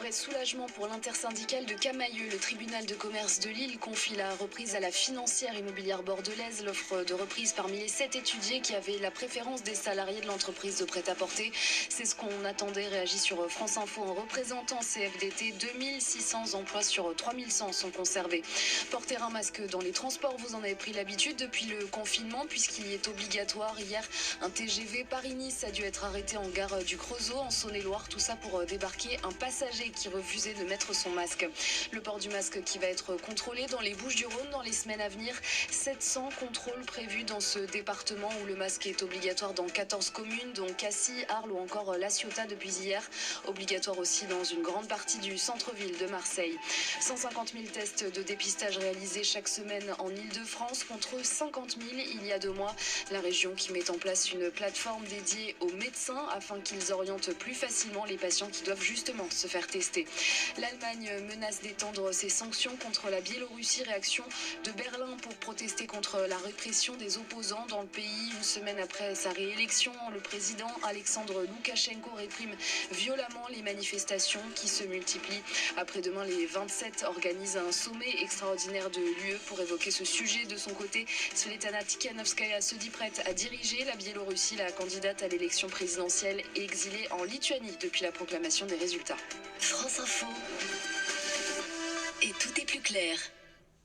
Vrai soulagement pour l'intersyndicale de Camaïeu. Le tribunal de commerce de Lille confie la reprise à la financière immobilière bordelaise. L'offre de reprise parmi les 7 étudiés qui avaient la préférence des salariés de l'entreprise de prêt-à-porter. C'est ce qu'on attendait, réagit sur France Info un représentant CFDT. 2600 emplois sur 3100 sont conservés. Porter un masque dans les transports, vous en avez pris l'habitude depuis le confinement puisqu'il y est obligatoire. Hier, un TGV Paris-Nice a dû être arrêté en gare du Creusot en Saône-et-Loire. Tout ça pour débarquer un passager qui refusait de mettre son masque. Le port du masque qui va être contrôlé dans les Bouches-du-Rhône dans les semaines à venir. 700 contrôles prévus dans ce département où le masque est obligatoire dans 14 communes, dont Cassis, Arles ou encore La Ciotat depuis hier. Obligatoire aussi dans une grande partie du centre-ville de Marseille. 150 000 tests de dépistage réalisés chaque semaine en Île-de-France contre 50 000 il y a 2 mois. La région qui met en place une plateforme dédiée aux médecins afin qu'ils orientent plus facilement les patients qui doivent justement se faire tester. L'Allemagne menace d'étendre ses sanctions contre la Biélorussie. Réaction de Berlin pour protester contre la répression des opposants dans le pays. Une semaine après sa réélection, le président Alexandre Loukachenko réprime violemment les manifestations qui se multiplient. Après-demain, les 27 organisent un sommet extraordinaire de l'UE pour évoquer ce sujet. De son côté, Svetlana Tikhanovskaya se dit prête à diriger la Biélorussie. La candidate à l'élection présidentielle est exilée en Lituanie depuis la proclamation des résultats. France Info. Et tout est plus clair.